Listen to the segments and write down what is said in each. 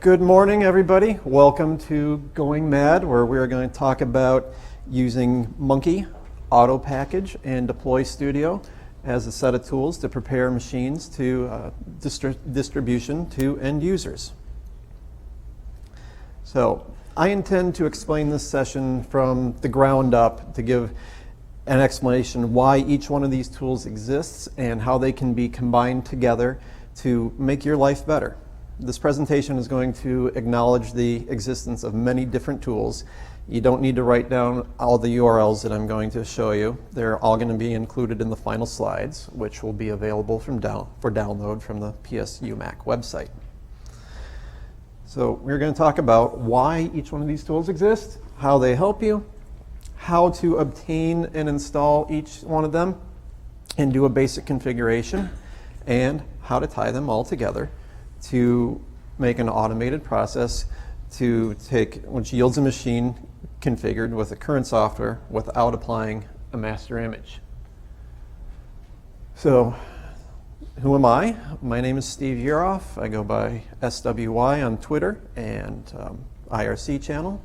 Good morning, everybody. Welcome to Going Mad, where we're going to talk about using Munki, AutoPkg, and DeployStudio as a set of tools to prepare machines to distribution to end users. So I intend to explain this session from the ground up to give an explanation why each one of these tools exists and how they can be combined together to make your life better. This presentation is going to acknowledge the existence of many different tools. You don't need to write down all the URLs that I'm going to show you. They're all going to be included in the final slides, which will be available for download from the PSU Mac website. So we're going to talk about why each one of these tools exists, how they help you, how to obtain and install each one of them and do a basic configuration, and how to tie them all together to make an automated process which yields a machine configured with the current software without applying a master image. So, who am I? My name is Steve Yuroff. I go by SWY on Twitter and IRC channel.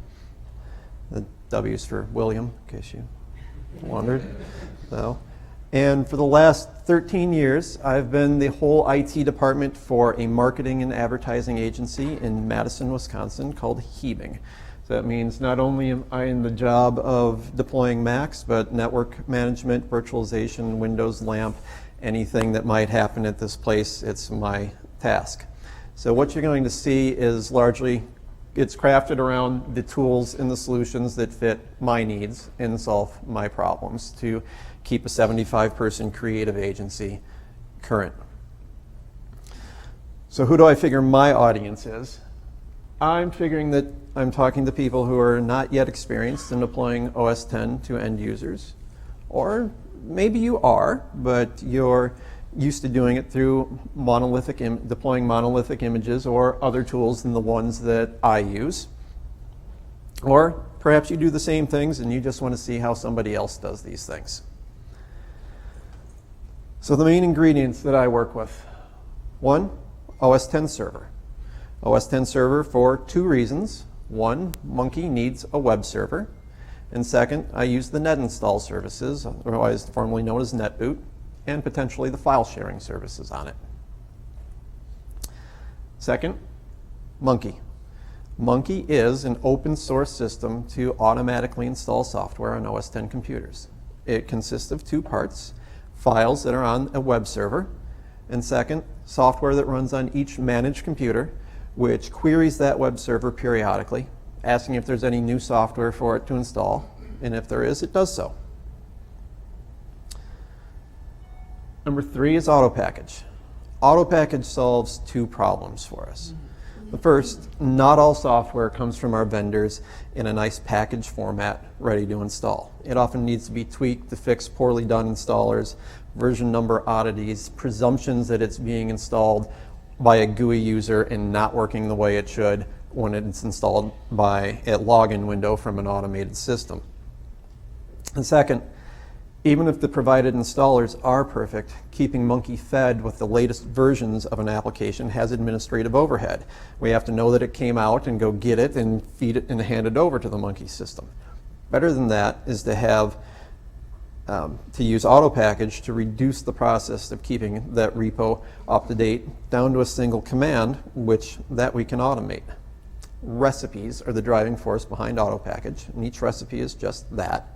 The W is for William, in case you wondered. And for the last 13 years, I've been the whole IT department for a marketing and advertising agency in Madison, Wisconsin called Heebing. So that means not only am I in the job of deploying Macs, but network management, virtualization, Windows LAMP, anything that might happen at this place, it's my task. So what you're going to see is largely, it's crafted around the tools and the solutions that fit my needs and solve my problems to keep a 75-person creative agency current. So who do I figure my audience is? I'm figuring that I'm talking to people who are not yet experienced in deploying OS X to end users. Or maybe you are, but you're used to doing it through deploying monolithic images or other tools than the ones that I use. Or perhaps you do the same things and you just want to see how somebody else does these things. So the main ingredients that I work with. One, OS X server. OS X server for two reasons. One, Munki needs a web server. And second, I use the NetInstall services, otherwise formerly known as NetBoot, and potentially the file sharing services on it. Second, Munki. Munki is an open source system to automatically install software on OS X computers. It consists of two parts: files that are on a web server, and second, software that runs on each managed computer, which queries that web server periodically, asking if there's any new software for it to install, and if there is, it does so. Number three is AutoPkg. AutoPkg solves two problems for us. The first, not all software comes from our vendors in a nice package format ready to install. It often needs to be tweaked to fix poorly done installers, version number oddities, presumptions that it's being installed by a GUI user and not working the way it should when it's installed by a login window from an automated system. And second, even if the provided installers are perfect, keeping Munki fed with the latest versions of an application has administrative overhead. We have to know that it came out and go get it and feed it and hand it over to the Munki system. Better than that is to have to use AutoPkg to reduce the process of keeping that repo up to date down to a single command, that we can automate. Recipes are the driving force behind AutoPkg, and each recipe is just that.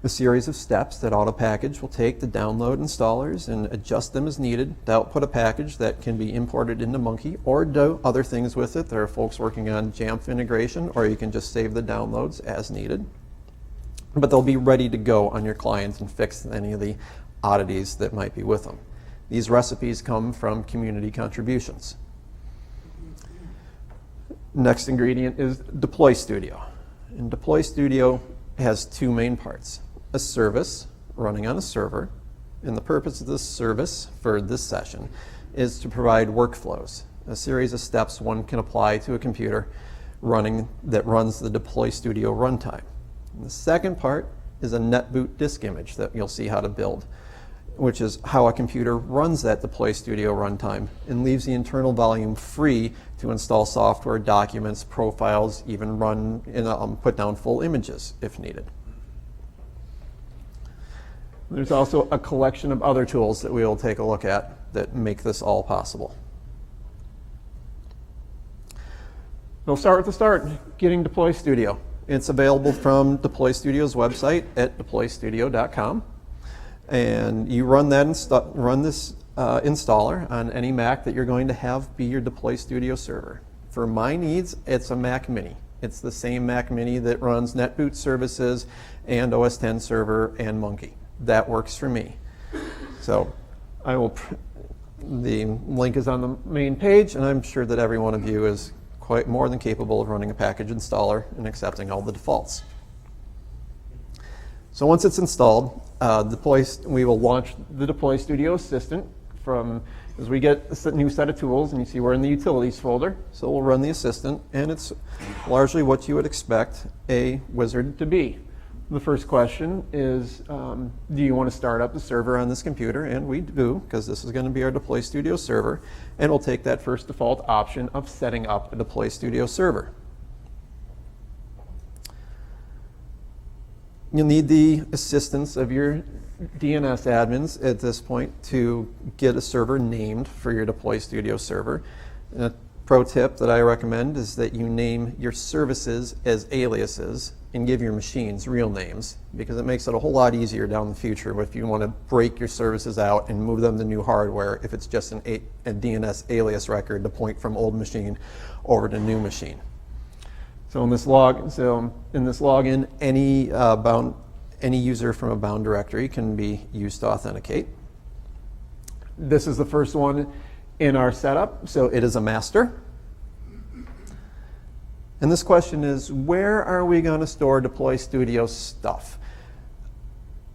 A series of steps that AutoPkg will take to download installers and adjust them as needed to output a package that can be imported into Munki or do other things with it. There are folks working on Jamf integration, or you can just save the downloads as needed. But they'll be ready to go on your client and fix any of the oddities that might be with them. These recipes come from community contributions. Next ingredient is DeployStudio. And DeployStudio has two main parts: a service running on a server, and the purpose of this service for this session is to provide workflows, a series of steps one can apply to a computer that runs the DeployStudio runtime. And the second part is a NetBoot disk image that you'll see how to build. which is how a computer runs that DeployStudio runtime and leaves the internal volume free to install software, documents, profiles, even run and put down full images if needed. There's also a collection of other tools that we will take a look at that make this all possible. We'll start with the start, getting DeployStudio. It's available from DeployStudio's website at deploystudio.com. And you run this installer on any Mac that you're going to have be your DeployStudio server. For my needs, it's a Mac Mini. It's the same Mac Mini that runs NetBoot services and OS X server and Munki. That works for me. So the link is on the main page, and I'm sure that every one of you is quite more than capable of running a package installer and accepting all the defaults. So once it's installed, we will launch the DeployStudio Assistant as we get a new set of tools, and you see we're in the Utilities folder. So we'll run the Assistant, and it's largely what you would expect a wizard to be. The first question is, do you want to start up the server on this computer? And we do, because this is going to be our DeployStudio server, and we'll take that first default option of setting up a DeployStudio server. You'll need the assistance of your DNS admins at this point to get a server named for your DeployStudio server. And a pro tip that I recommend is that you name your services as aliases and give your machines real names, because it makes it a whole lot easier down the future if you want to break your services out and move them to new hardware if it's just a DNS alias record to point from old machine over to new machine. So in this login, any user from a bound directory can be used to authenticate. This is the first one in our setup, so it is a master. And this question is, where are we going to store DeployStudio stuff?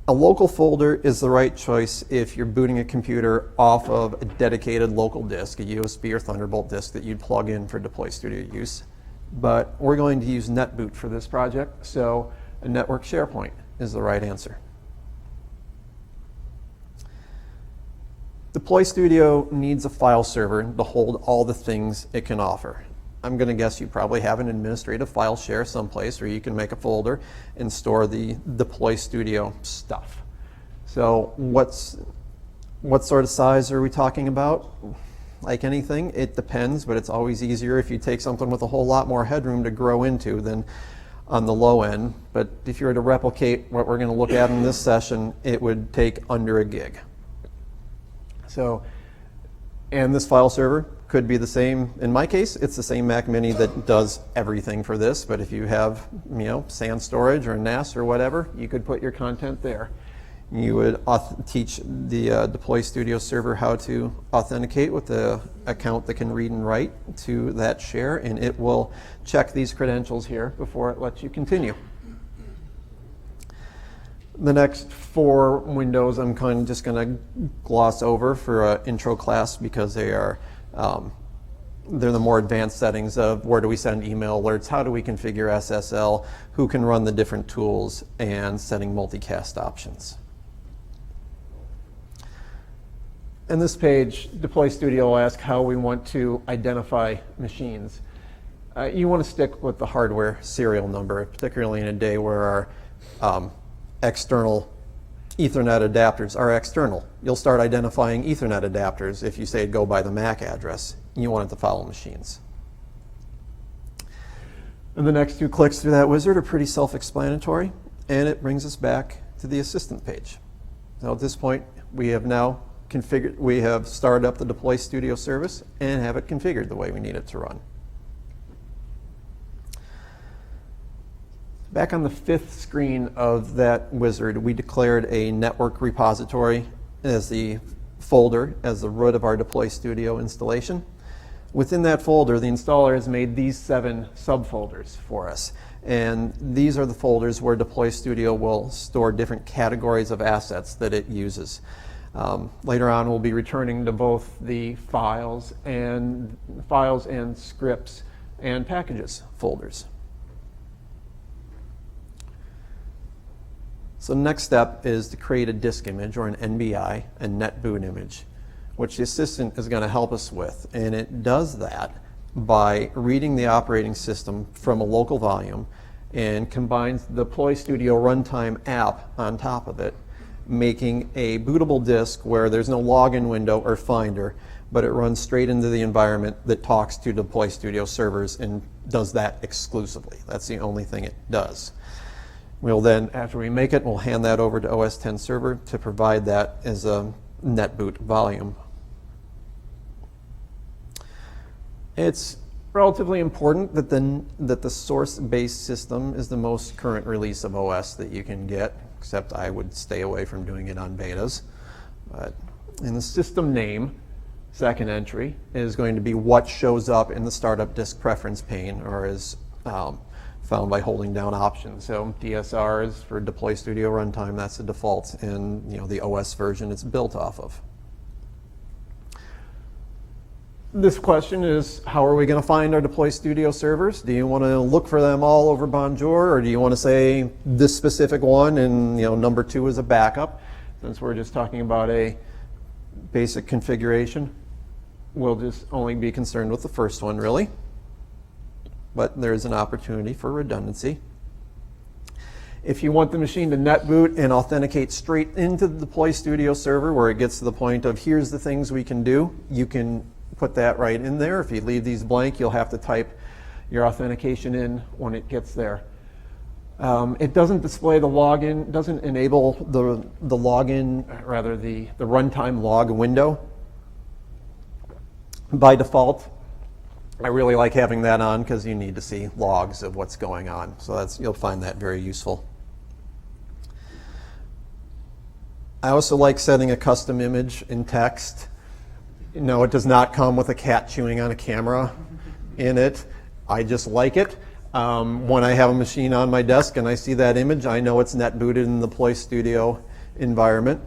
A local folder is the right choice if you're booting a computer off of a dedicated local disk, a USB or Thunderbolt disk that you'd plug in for DeployStudio use. But we're going to use NetBoot for this project, so a network SharePoint is the right answer. DeployStudio needs a file server to hold all the things it can offer. I'm going to guess you probably have an administrative file share someplace where you can make a folder and store the DeployStudio stuff. So what sort of size are we talking about? Like anything, it depends, but it's always easier if you take something with a whole lot more headroom to grow into than on the low end. But if you were to replicate what we're going to look at in this session, it would take under a gig. So, and this file server could be the same. In my case, it's the same Mac Mini that does everything for this, but if you have, SAN storage or NAS or whatever, you could put your content there. You would teach the DeployStudio server how to authenticate with the account that can read and write to that share, and it will check these credentials here before it lets you continue. The next 4 windows I'm kind of just going to gloss over for an intro class because they're the more advanced settings of where do we send email alerts, how do we configure SSL, who can run the different tools, and setting multicast options. In this page, DeployStudio will ask how we want to identify machines. You want to stick with the hardware serial number, particularly in a day where our external Ethernet adapters are external. You'll start identifying Ethernet adapters if you say go by the MAC address. You want it to follow machines. And the next 2 clicks through that wizard are pretty self-explanatory, and it brings us back to the assistant page. Now at this point, we have now started up the DeployStudio service and have it configured the way we need it to run. Back on the 5th screen of that wizard, we declared a network repository as the folder, as the root of our DeployStudio installation. Within that folder, the installer has made these 7 subfolders for us. And these are the folders where DeployStudio will store different categories of assets that it uses. Later on, we'll be returning to both the files and scripts and packages folders. So the next step is to create a disk image or an NBI, a NetBoot image, which the assistant is going to help us with. And it does that by reading the operating system from a local volume and combines the DeployStudio runtime app on top of it, making a bootable disk where there's no login window or finder, but it runs straight into the environment that talks to DeployStudio servers and does that exclusively. That's the only thing it does. We'll then, after we make it, we'll hand that over to OS X server to provide that as a NetBoot volume. It's relatively important that the source-based system is the most current release of OS that you can get, except I would stay away from doing it on betas. But in the system name, second entry is going to be what shows up in the startup disk preference pane, or is found by holding down options. So DSR is for DeployStudio runtime, that's the default, and the OS version it's built off of. This question is, how are we going to find our DeployStudio servers? Do you want to look for them all over Bonjour, or do you want to say this specific one and number 2 is a backup? Since we're just talking about a basic configuration, we'll just only be concerned with the first one, really. But there's an opportunity for redundancy. If you want the machine to NetBoot and authenticate straight into the DeployStudio server where it gets to the point of here's the things we can do, you can put that right in there. If you leave these blank, you'll have to type your authentication in when it gets there. It doesn't display the login, doesn't enable the login, rather the runtime log window. By default, I really like having that on because you need to see logs of what's going on. So you'll find that very useful. I also like setting a custom image in text. It does not come with a cat chewing on a camera in it. I just like it. When I have a machine on my desk and I see that image, I know it's NetBooted in the DeployStudio environment.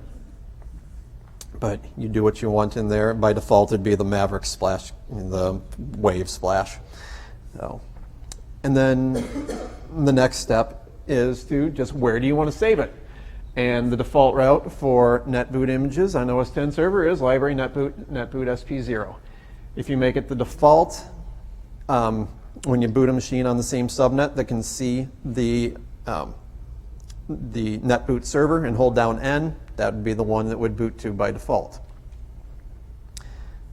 But you do what you want in there. By default, it'd be the Maverick splash, the wave splash. And then the next step is to just where do you want to save it? And the default route for NetBoot images on OS X server is library NetBoot SP0. If you make it the default, when you boot a machine on the same subnet that can see the NetBoot server and hold down N, that would be the one that would boot to by default.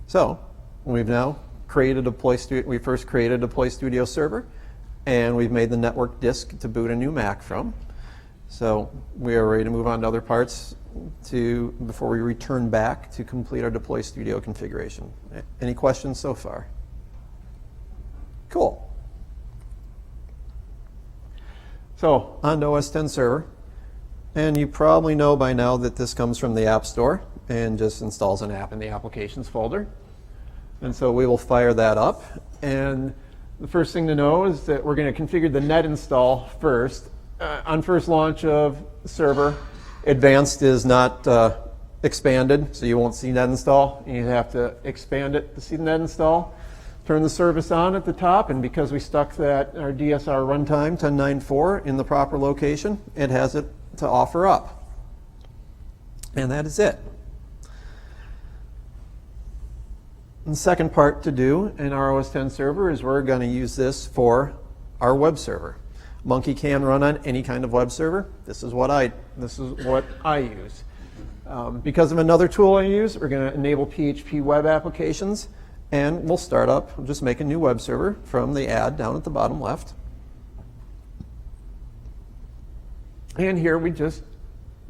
So we've now created we first created a DeployStudio server, and we've made the network disk to boot a new Mac from. So we are ready to move on to other parts before we return back to complete our DeployStudio configuration. Any questions so far? Cool. So on to OS X server. And you probably know by now that this comes from the App Store and just installs an app in the Applications folder. And so we will fire that up. And the first thing to know is that we're going to configure the NetInstall first. On first launch of server, advanced is not expanded, so you won't see NetInstall. You have to expand it to see the NetInstall. Turn the service on at the top, and because we stuck our DSR runtime 10.9.4 in the proper location, it has it to offer up. And that is it. And the second part to do in our OS X server is we're going to use this for our web server. Munki can run on any kind of web server. This is what I use. Because of another tool I use, we're going to enable PHP web applications, and we'll start up. We'll just make a new web server from the add down at the bottom left. And here we just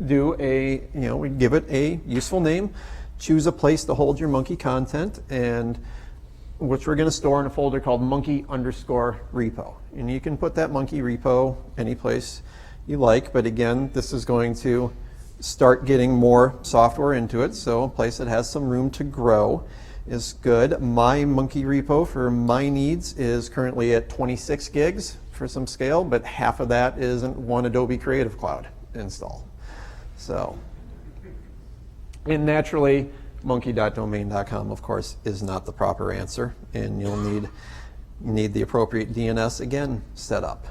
do we give it a useful name, choose a place to hold your Munki content, and which we're going to store in a folder called munki_repo. And you can put that Munki repo any place you like, but again, this is going to start getting more software into it, so a place that has some room to grow is good. My Munki repo for my needs is currently at 26 gigs for some scale, but half of that is one Adobe Creative Cloud install. So, and naturally, munki.domain.com, of course, is not the proper answer, and you'll need the appropriate DNS again set up.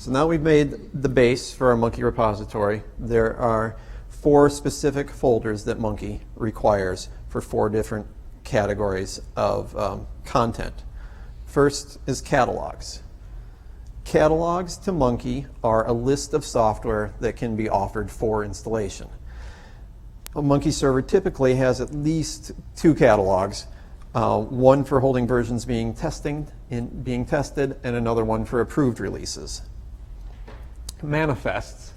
So now we've made the base for our Munki repository. There are 4 specific folders that Munki requires for 4 different categories of content. First is catalogs. Catalogs to Munki are a list of software that can be offered for installation. A Munki server typically has at least 2 catalogs, one for holding versions being tested and another one for approved releases. Manifests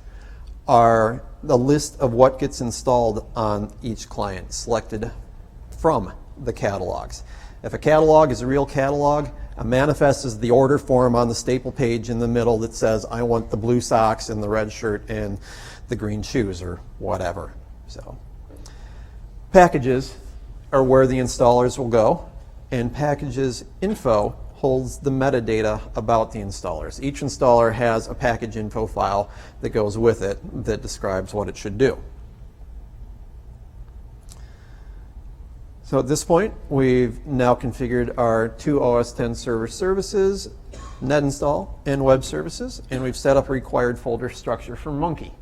are the list of what gets installed on each client, selected from the catalogs. If a catalog is a real catalog, a manifest is the order form on the staple page in the middle that says, I want the blue socks and the red shirt and the green shoes or whatever. So, packages are where the installers will go, and packages info holds the metadata about the installers. Each installer has a package info file that goes with it that describes what it should do. So at this point, we've now configured our 2 OS X server services, NetInstall, and web services, and we've set up a required folder structure for Munki.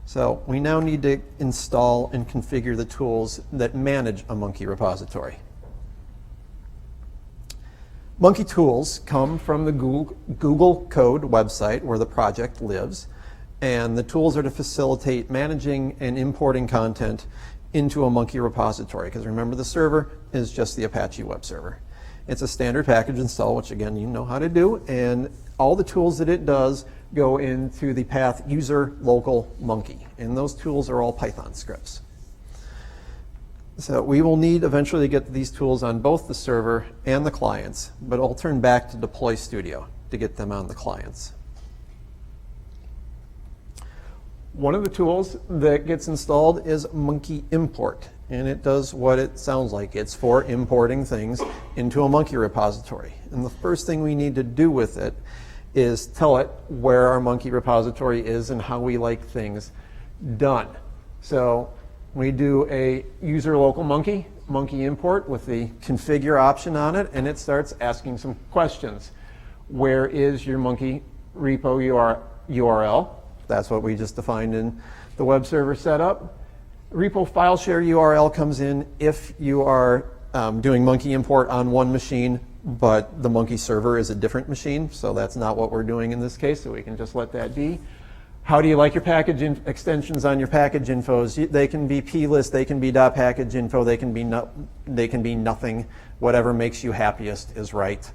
So we now need to install and configure the tools that manage a Munki repository. Munki tools come from the Google Code website where the project lives, and the tools are to facilitate managing and importing content into a Munki repository, because remember, the server is just the Apache web server. It's a standard package install, which again you know how to do, and all the tools that it does go into the path user local Munki, and those tools are all Python scripts. So we will need eventually to get these tools on both the server and the clients, but I'll turn back to DeployStudio to get them on the clients. One of the tools that gets installed is munkiimport, and it does what it sounds like. It's for importing things into a Munki repository. And the first thing we need to do with it is tell it where our Munki repository is and how we like things done. So we do a user local munkiimport with the configure option on it, and it starts asking some questions. Where is your Munki repo URL? That's what we just defined in the web server setup. Repo file share URL comes in if you are doing munkiimport on one machine, but the Munki server is a different machine, so that's not what we're doing in this case, so we can just let that be. How do you like your package extensions on your package infos? They can be plist, they can be .packageInfo, they can be nothing. Whatever makes you happiest is right.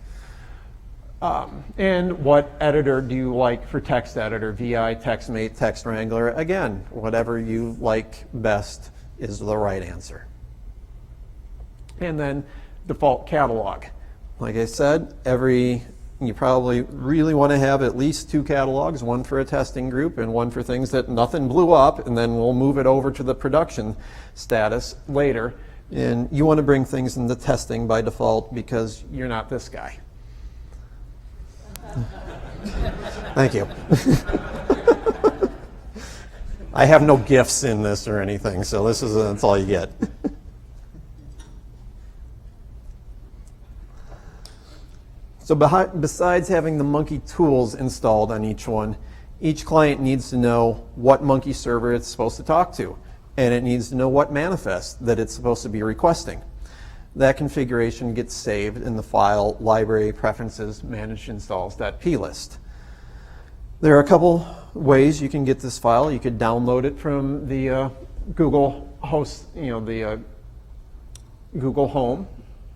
And what editor do you like for text editor? VI, TextMate, TextWrangler. Again, whatever you like best is the right answer. And then default catalog. Like I said, you probably really want to have at least 2 catalogs, one for a testing group and one for things that nothing blew up, and then we'll move it over to the production status later. And you want to bring things into testing by default because you're not this guy. Thank you. I have no gifts in this or anything, so that's all you get. So besides having the Munki tools installed on each one, each client needs to know what Munki server it's supposed to talk to, and it needs to know what manifest that it's supposed to be requesting. That configuration gets saved in the file library preferences managedinstalls.plist. There are a couple ways you can get this file. You could download it from the Google host, the Google Home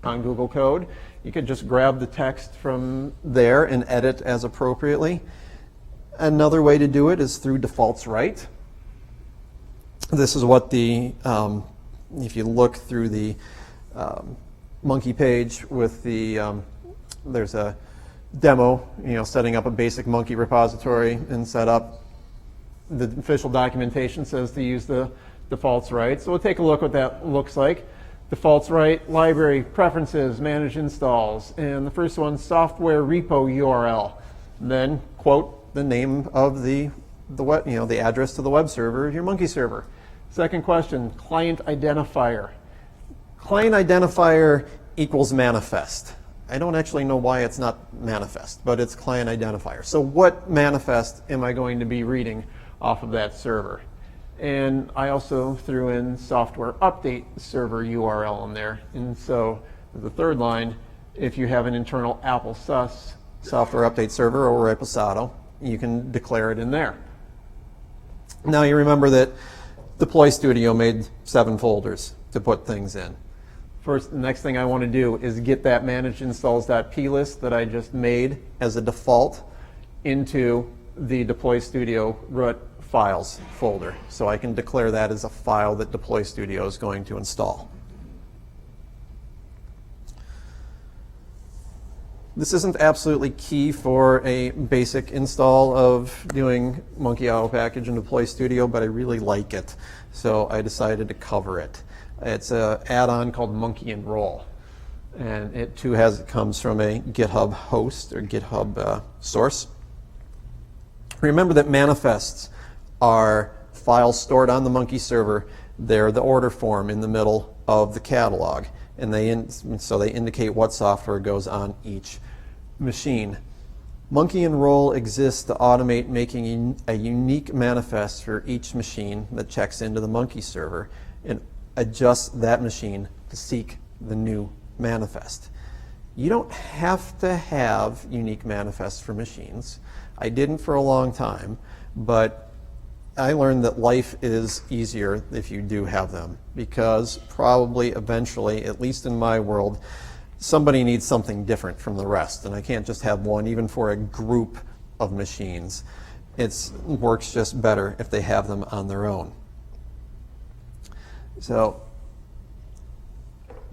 on Google Code. You could just grab the text from there and edit as appropriately. Another way to do it is through defaults right. This is what if you look through the Munki page with there's a demo, setting up a basic Munki repository and set up. The official documentation says to use the defaults right. So we'll take a look what that looks like. Defaults right, library, preferences, manage installs, and the first one, software repo URL. And then quote the name of the address to the web server of your Munki server. Second question, client identifier. Client identifier equals manifest. I don't actually know why it's not manifest, but it's client identifier. So what manifest am I going to be reading off of that server? And I also threw in software update server URL in there. And so the third line, if you have an internal Apple SUS software update server or reposado, you can declare it in there. Now you remember that DeployStudio made 7 folders to put things in. First, the next thing I want to do is get that managedinstalls.plist that I just made as a default into the DeployStudio root files folder. So I can declare that as a file that DeployStudio is going to install. This isn't absolutely key for a basic install of doing Munki AutoPkg and DeployStudio, but I really like it, so I decided to cover it. It's an add-on called munki-enroll, and it too comes from a GitHub host or GitHub source. Remember that manifests are files stored on the Munki server. They're the order form in the middle of the catalog, and so they indicate what software goes on each machine. Munki-enroll exists to automate making a unique manifest for each machine that checks into the Munki server and adjusts that machine to seek the new manifest. You don't have to have unique manifests for machines. I didn't for a long time, but I learned that life is easier if you do have them, because probably eventually, at least in my world, somebody needs something different from the rest, and I can't just have one, even for a group of machines. It works just better if they have them on their own. So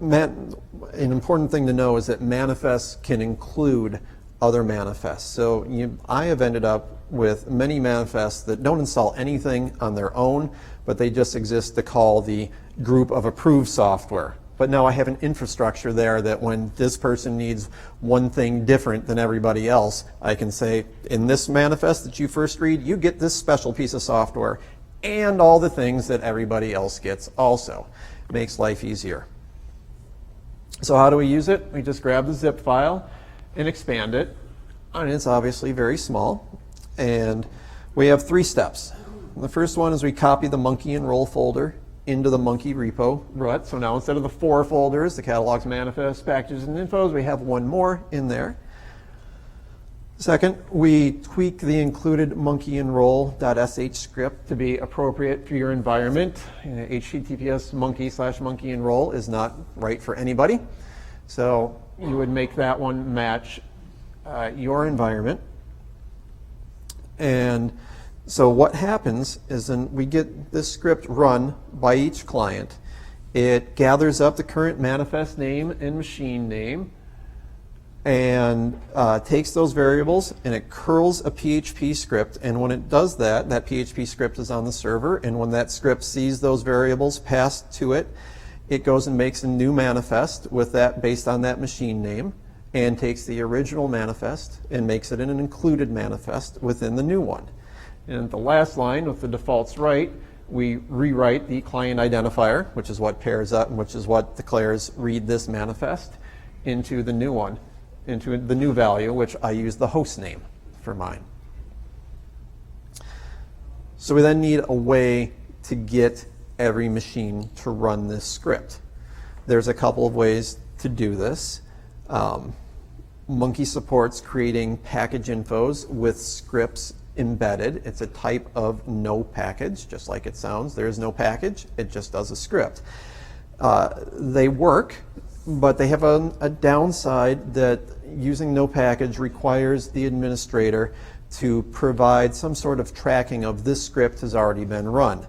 an important thing to know is that manifests can include other manifests. So I have ended up with many manifests that don't install anything on their own, but they just exist to call the group of approved software. But now I have an infrastructure there that when this person needs one thing different than everybody else, I can say, in this manifest that you first read, you get this special piece of software and all the things that everybody else gets also. It makes life easier. So how do we use it? We just grab the zip file and expand it. And it's obviously very small. And we have 3 steps. The first one is we copy the munki-enroll folder into the Munki repo root. So now instead of the 4 folders, the catalogs, manifests, packages, and infos, we have one more in there. Second, we tweak the included munkienroll.sh script to be appropriate for your environment. HTTPS munki/munkienroll is not right for anybody. So you would make that one match your environment. And so what happens is then we get this script run by each client. It gathers up the current manifest name and machine name and takes those variables and it curls a PHP script. And when it does that, that PHP script is on the server. And when that script sees those variables passed to it, it goes and makes a new manifest with that based on that machine name and takes the original manifest and makes it an included manifest within the new one. And at the last line with the defaults right, we rewrite the client identifier, which is what pairs up and which is what declares read this manifest, into the new one, into the new value, which I use the host name for mine. So we then need a way to get every machine to run this script. There's a couple of ways to do this. Munki supports creating package infos with scripts embedded. It's a type of no package, just like it sounds. There is no package, it just does a script. They work, but they have a downside that using no package requires the administrator to provide some sort of tracking of this script has already been run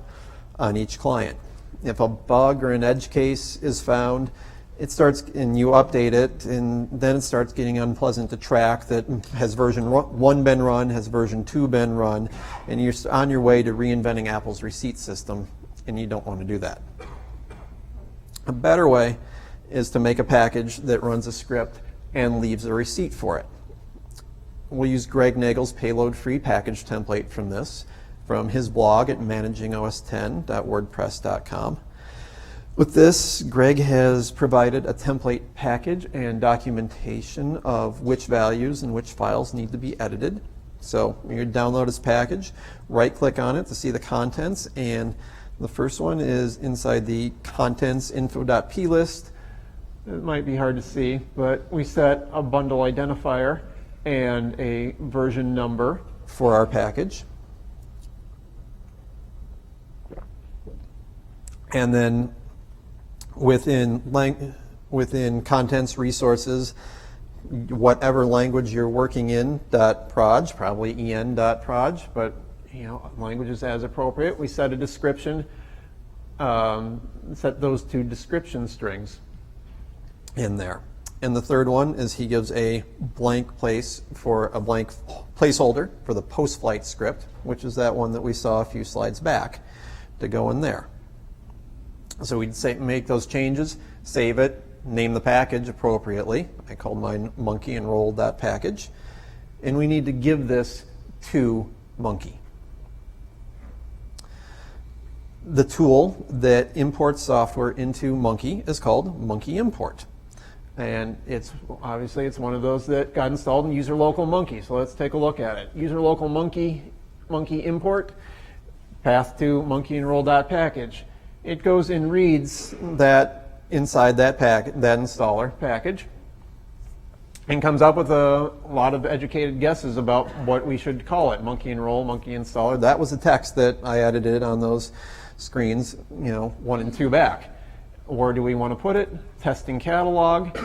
on each client. If a bug or an edge case is found, it starts, and you update it, and then it starts getting unpleasant to track that has version 1 been run, has version 2 been run, and you're on your way to reinventing Apple's receipt system, and you don't want to do that. A better way is to make a package that runs a script and leaves a receipt for it. We'll use Greg Nagel's payload-free package template from his blog at managingos10.wordpress.com. With this, Greg has provided a template package and documentation of which values and which files need to be edited. So when you download his package, right-click on it to see the contents, and the first one is inside the contents info.plist. It might be hard to see, but we set a bundle identifier and a version number for our package. And then within contents resources, whatever language you're working in, .proj, probably en.proj, but languages as appropriate. We set a description, set those two description strings in there. And the third one is he gives a blank placeholder for the post-flight script, which is that one that we saw a few slides back, to go in there. So we'd make those changes, save it, name the package appropriately. I called mine munkienroll.package. And we need to give this to Munki. The tool that imports software into Munki is called munki-import. And it's one of those that got installed in user local Munki. So let's take a look at it. User local munki-import, path to munkienroll.package. It goes and reads that inside that installer package and comes up with a lot of educated guesses about what we should call it. Munki-enroll, munki-installer. That was the text that I edited on those screens, 1 and 2 back. Where do we want to put it? Testing catalog.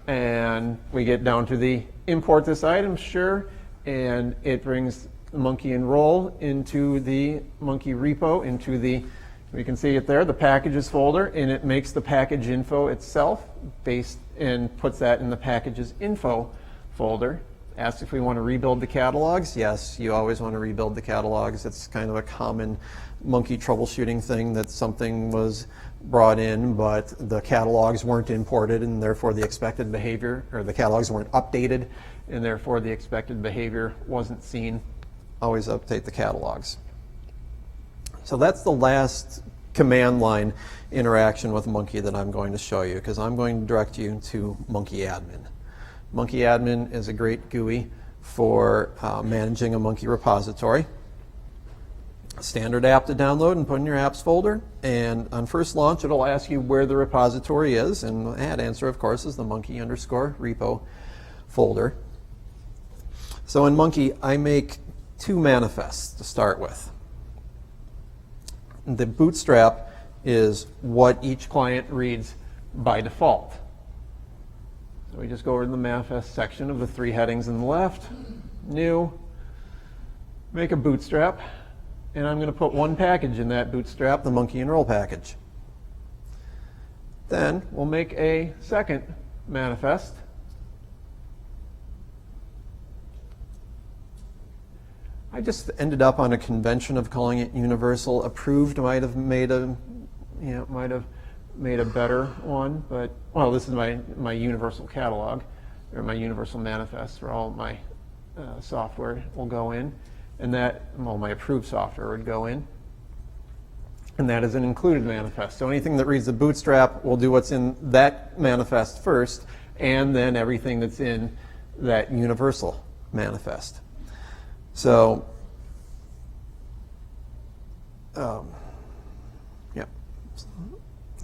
And we get down to the import this item, sure. And it brings the munki-enroll into the Munki repo, into the, we can see it there, the packages folder, and it makes the package info itself and puts that in the packages info folder. Asks if we want to rebuild the catalogs. Yes, you always want to rebuild the catalogs. It's kind of a common Munki troubleshooting thing that something was brought in, but the catalogs weren't imported, and therefore the expected behavior, or the catalogs weren't updated, and therefore the expected behavior wasn't seen. Always update the catalogs. So that's the last command line interaction with Munki that I'm going to show you, because I'm going to direct you to munkiadmin. munkiadmin is a great GUI for managing a Munki repository. A standard app to download and put in your apps folder, and on first launch it'll ask you where the repository is, and the answer of course is the munki_repo folder. So in Munki I make 2 manifests to start with. The bootstrap is what each client reads by default. So we just go over to the manifest section of the 3 headings on the left, new, make a bootstrap, and I'm going to put 1 package in that bootstrap, the munki-enroll package. Then we'll make a second manifest. I just ended up on a convention of calling it universal. Approved might have made a better one, but well, this is my universal catalog, or my universal manifest where all my software will go in, and my approved software would go in, and that is an included manifest. So anything that reads the bootstrap will do what's in that manifest first, and then everything that's in that universal manifest. So,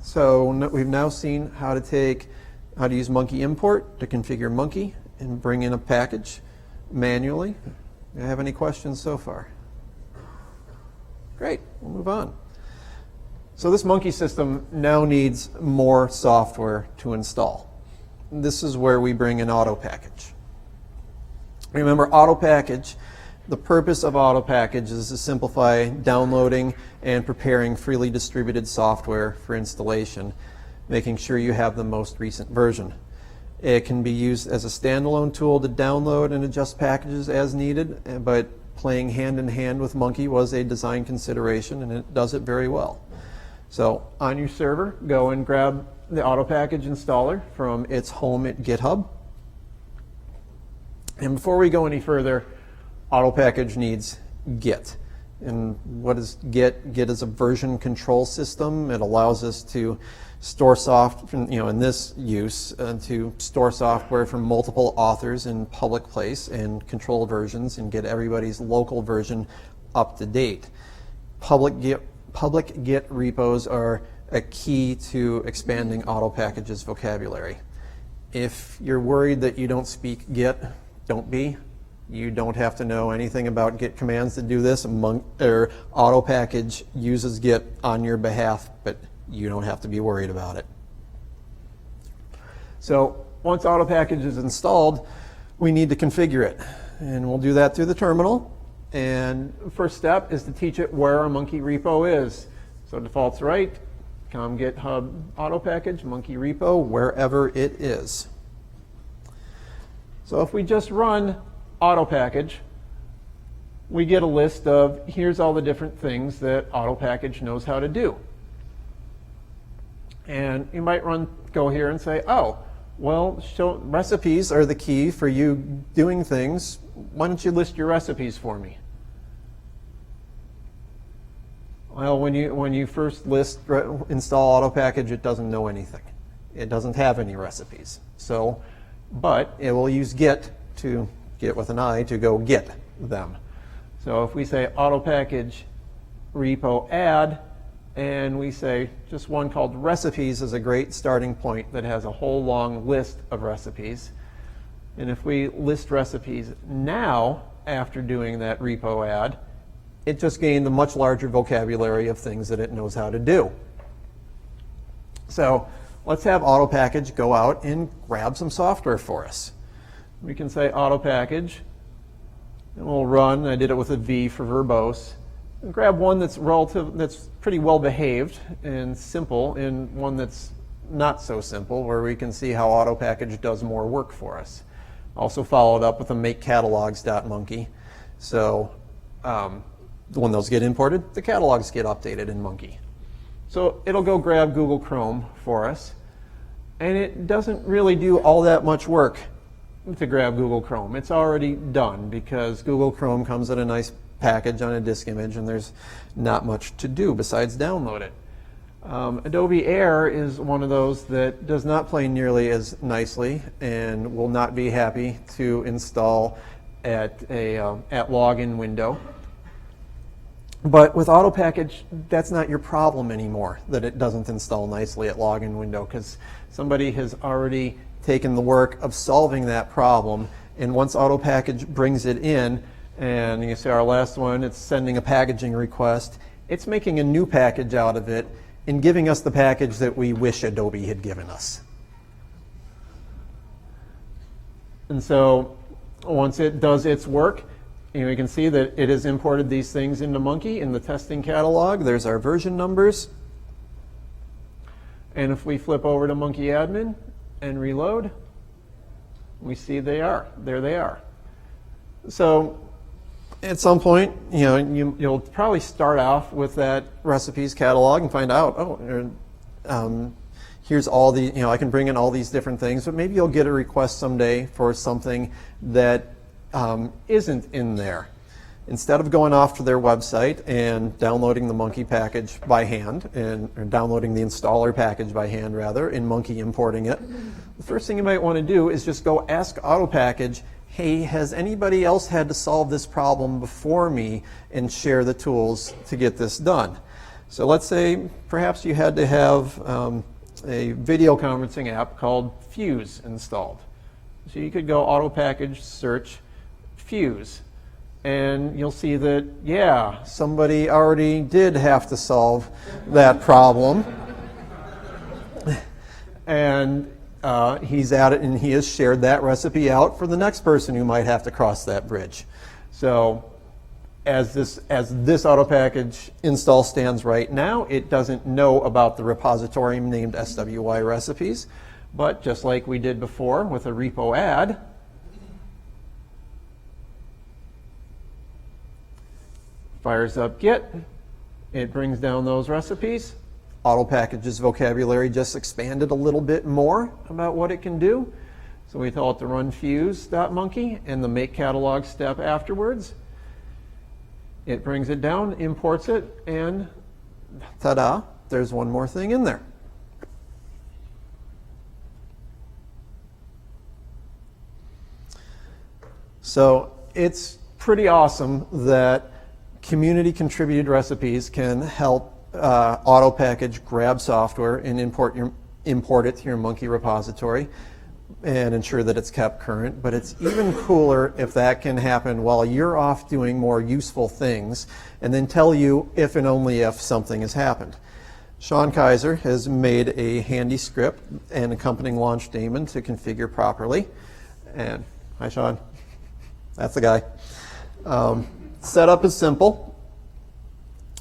So we've now seen how to use munki-import to configure Munki and bring in a package manually. Do you have any questions so far? Great, we'll move on. So this Munki system now needs more software to install. This is where we bring in AutoPkg. Remember, AutoPkg, the purpose of AutoPkg is to simplify downloading and preparing freely distributed software for installation, making sure you have the most recent version. It can be used as a standalone tool to download and adjust packages as needed, but playing hand in hand with Munki was a design consideration, and it does it very well. So on your server, go and grab the AutoPkg installer from its home at GitHub. And before we go any further, AutoPkg needs Git. And what is Git? Git is a version control system. It allows us to store in this use, to store software from multiple authors in public place and control versions and get everybody's local version up to date. Public Git repos are a key to expanding AutoPkg's vocabulary. If you're worried that you don't speak Git, don't be. You don't have to know anything about Git commands to do this. AutoPkg uses Git on your behalf, but you don't have to be worried about it. So once AutoPkg is installed, we need to configure it. And we'll do that through the terminal. And the first step is to teach it where a Munki repo is. So default's right, com github AutoPkg, Munki repo, wherever it is. So if we just run AutoPkg, we get a list of here's all the different things that AutoPkg knows how to do. And you might go here and say, oh, well, recipes are the key for you doing things. Why don't you list your recipes for me? Well, when you first install AutoPkg, it doesn't know anything. It doesn't have any recipes. So, but it will use Git to Git with an I to go get them. So if we say AutoPkg repo add, and we say just one called recipes is a great starting point that has a whole long list of recipes. And if we list recipes now after doing that repo add, it just gained a much larger vocabulary of things that it knows how to do. So let's have AutoPkg go out and grab some software for us. We can say AutoPkg, and we'll run. I did it with a V for verbose. And grab one that's pretty well behaved and simple, and one that's not so simple, where we can see how AutoPkg does more work for us. Also followed up with a make catalogs.munki. So when those get imported, the catalogs get updated in Munki. So it'll go grab Google Chrome for us, and it doesn't really do all that much work to grab Google Chrome. It's already done because Google Chrome comes in a nice package on a disk image, and there's not much to do besides download it. Adobe Air is one of those that does not play nearly as nicely and will not be happy to install at login window. But with AutoPkg, that's not your problem anymore, that it doesn't install nicely at login window, because somebody has already taken the work of solving that problem, and once AutoPkg brings it in, and you see our last one, it's sending a packaging request. It's making a new package out of it and giving us the package that we wish Adobe had given us. And so once it does its work, you can see that it has imported these things into Munki in the testing catalog. There's our version numbers. And if we flip over to munkiadmin and reload, we see there they are. So at some point, you'll probably start off with that recipes catalog and find out, here's all the, I can bring in all these different things, but maybe you'll get a request someday for something that isn't in there. Instead of going off to their website and downloading the Munki package by hand, or downloading the installer package by hand rather, and Munki importing it, the first thing you might want to do is just go ask AutoPkg, hey, has anybody else had to solve this problem before me, and share the tools to get this done. So let's say perhaps you had to have a video conferencing app called Fuse installed. So you could go AutoPkg search Fuse, and you'll see that, yeah, somebody already did have to solve that problem. And he's at it, and he has shared that recipe out for the next person who might have to cross that bridge. So as this AutoPkg install stands right now, it doesn't know about the repository named SWY recipes, but just like we did before with a repo add, fires up Git, it brings down those recipes. AutoPkg's vocabulary just expanded a little bit more about what it can do. So we tell it to run fuse.munki and the make catalog step afterwards. It brings it down, imports it, and ta-da, there's one more thing in there. So it's pretty awesome that community contributed recipes can help AutoPkg grab software and import it to your Munki repository and ensure that it's kept current. But it's even cooler if that can happen while you're off doing more useful things and then tell you if and only if something has happened. Sean Kaiser has made a handy script and accompanying launch daemon to configure properly. And hi, Sean. That's the guy. Setup is simple.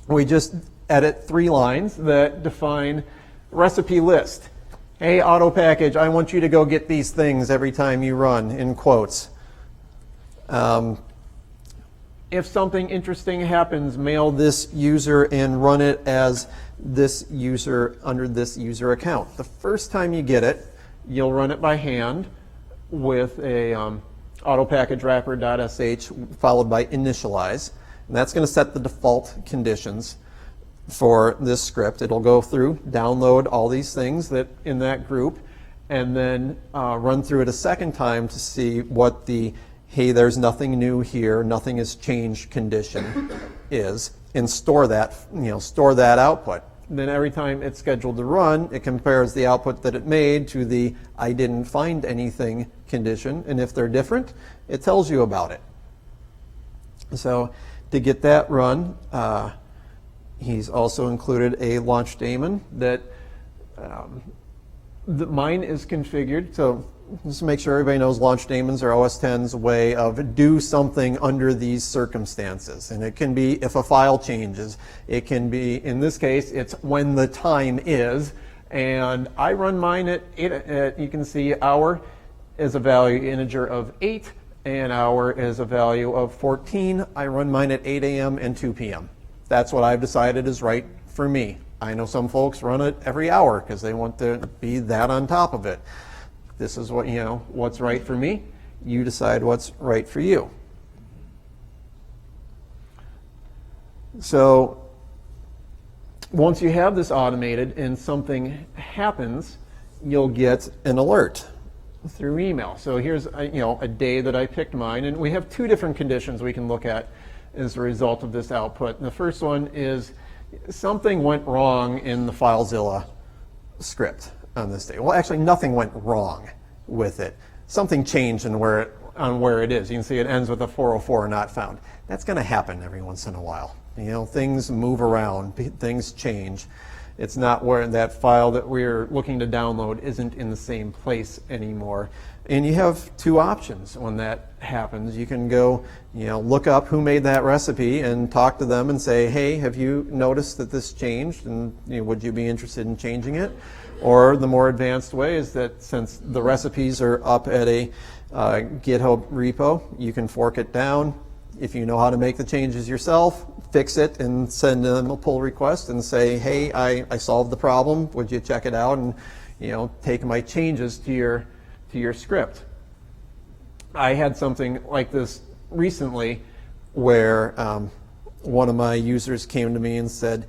We just edit 3 lines that define recipe list. Hey, AutoPkg, I want you to go get these things every time you run, in quotes. If something interesting happens, mail this user and run it as this user under this user account. The first time you get it, you'll run it by hand with a AutoPkg wrapper.sh followed by initialize. And that's going to set the default conditions for this script. It'll go through, download all these things that in that group, and then run through it a second time to see what the hey, there's nothing new here, nothing has changed condition is, and store that, store that output. And then every time it's scheduled to run, it compares the output that it made to the I didn't find anything condition, and if they're different, it tells you about it. So to get that run, he's also included a launch daemon that mine is configured. So just to make sure everybody knows, launch daemons are OS X's way of do something under these circumstances. And it can be if a file changes. It can be, in this case, it's when the time is. And I run mine at 8, you can see hour is a value integer of 8, and hour is a value of 14. I run mine at 8 a.m. and 2 p.m. That's what I've decided is right for me. I know some folks run it every hour because they want to be that on top of it. This is what, what's right for me. You decide what's right for you. So once you have this automated and something happens, you'll get an alert through email. So here's a day that I picked mine, and we have 2 different conditions we can look at as a result of this output. And the first one is something went wrong in the FileZilla script on this day. Well, actually, nothing went wrong with it. Something changed on where it is. You can see it ends with a 404 not found. That's going to happen every once in a while. Things move around, things change. It's not where that file that we're looking to download isn't in the same place anymore. And you have 2 options when that happens. You can go, look up who made that recipe and talk to them and say, hey, have you noticed that this changed? And would you be interested in changing it? Or the more advanced way is that since the recipes are up at a GitHub repo, you can fork it down. If you know how to make the changes yourself, fix it and send them a pull request and say, hey, I solved the problem. Would you check it out and take my changes to your script? I had something like this recently where one of my users came to me and said,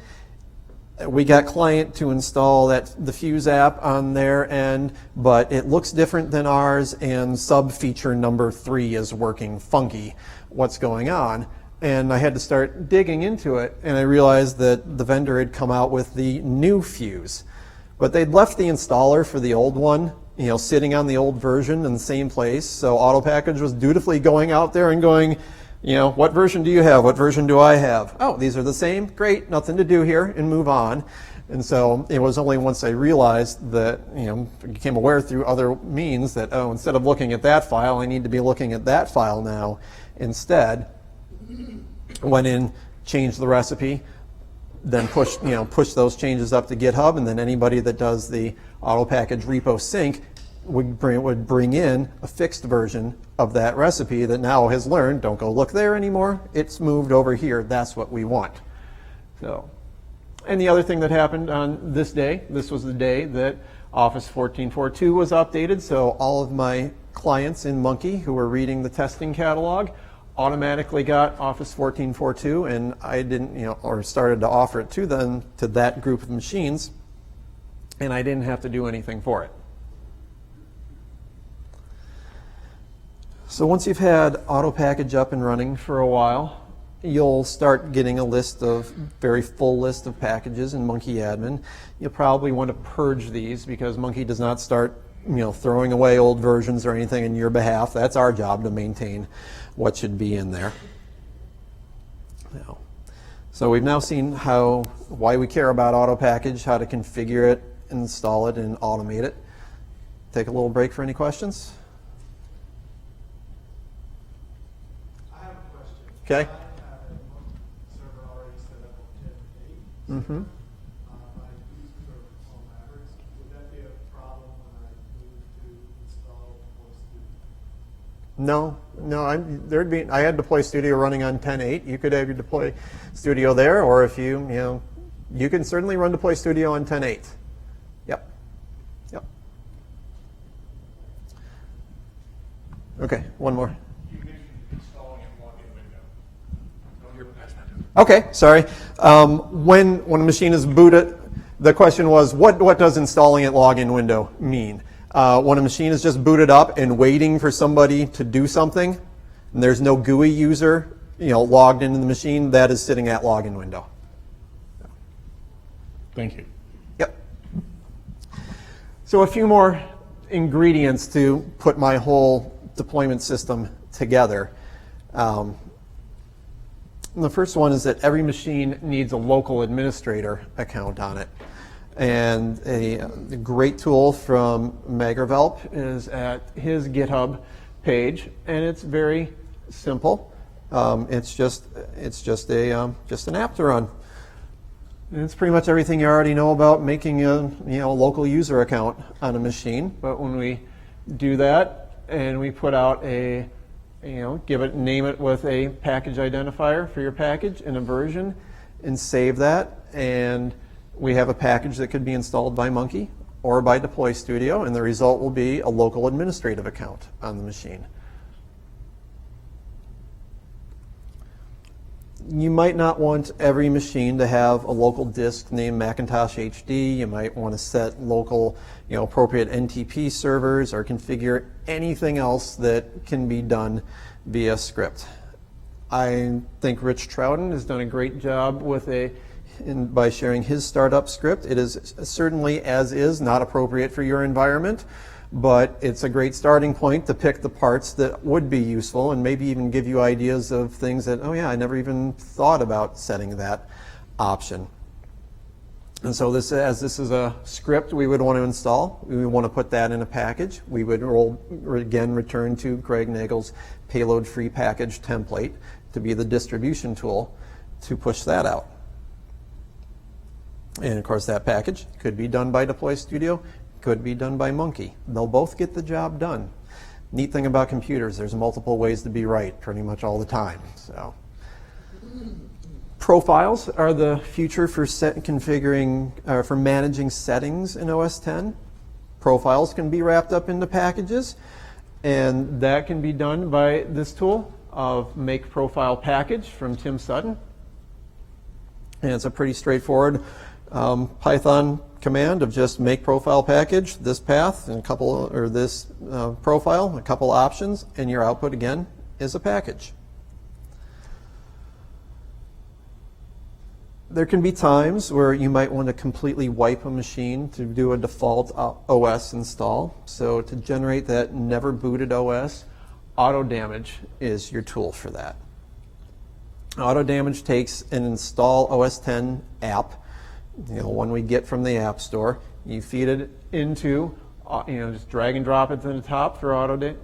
we got client to install the Fuse app on their end, but it looks different than ours, and sub feature number 3 is working funky. What's going on? And I had to start digging into it, and I realized that the vendor had come out with the new Fuse, but they'd left the installer for the old one, sitting on the old version in the same place. So AutoPkg was dutifully going out there and going, what version do you have? What version do I have? Oh, these are the same? Great, nothing to do here, and move on. And so it was only once I realized that, became aware through other means that, oh, instead of looking at that file, I need to be looking at that file now instead. Went in, changed the recipe, then push those changes up to GitHub, and then anybody that does the AutoPkg repo sync would bring in a fixed version of that recipe that now has learned, don't go look there anymore, it's moved over here, that's what we want. So, and the other thing that happened on this day, this was the day that Office 14.4.2 was updated, so all of my clients in Munki who were reading the testing catalog automatically got Office 14.4.2, and I didn't, or started to offer it to them, to that group of machines, and I didn't have to do anything for it. So once you've had AutoPkg up and running for a while, you'll start getting a very full list of packages in munkiadmin. You'll probably want to purge these because Munki does not start throwing away old versions or anything in your behalf. That's our job to maintain what should be in there. So we've now seen why we care about AutoPkg, how to configure it, install it, and automate it. Take a little break for any questions. I have a question. Okay. I have a server already set up on 10.8. Mm-hmm. I use the server on Mavericks. Would that be a problem when I move to install DeployStudio? No. I had DeployStudio running on 10.8. You could have your DeployStudio there, or if you can certainly run DeployStudio on 10.8. Yep. Okay, one more. You mentioned installing a login window. Okay, sorry. When a machine is booted, the question was, what does installing at login window mean? When a machine is just booted up and waiting for somebody to do something, and there's no GUI user, logged into the machine, that is sitting at login window. Thank you. Yep. So a few more ingredients to put my whole deployment system together. The first one is that every machine needs a local administrator account on it. And a great tool from Magravelp is at his GitHub page, and it's very simple. It's just an app to run. And it's pretty much everything you already know about making a local user account on a machine. But when we do that and we put out name it with a package identifier for your package and a version, and save that, and we have a package that could be installed by Munki or by DeployStudio, and the result will be a local administrative account on the machine. You might not want every machine to have a local disk named Macintosh HD. You might want to set local, appropriate NTP servers, or configure anything else that can be done via script. I think Rich Trouton has done a great job by sharing his startup script. It is certainly, as is, not appropriate for your environment, but it's a great starting point to pick the parts that would be useful and maybe even give you ideas of things that, oh yeah, I never even thought about setting that option. And so as this is a script we would want to install, we would want to put that in a package. We would again return to Greg Nagel's payload-free package template to be the distribution tool to push that out. And of course that package could be done by DeployStudio, could be done by Munki. They'll both get the job done. Neat thing about computers, there's multiple ways to be right pretty much all the time. So, profiles are the future for for managing settings in OS X. Profiles can be wrapped up into packages, and that can be done by this tool of Make Profile Package from Tim Sutton. And it's a pretty straightforward Python command of just make profile package, this path, and this profile, a couple options, and your output again is a package. There can be times where you might want to completely wipe a machine to do a default OS install. So to generate that never booted OS, AutoDMG is your tool for that. AutoDMG takes an install OS X app, one we get from the App Store. You feed it into, just drag and drop it to the top for AutoDMG.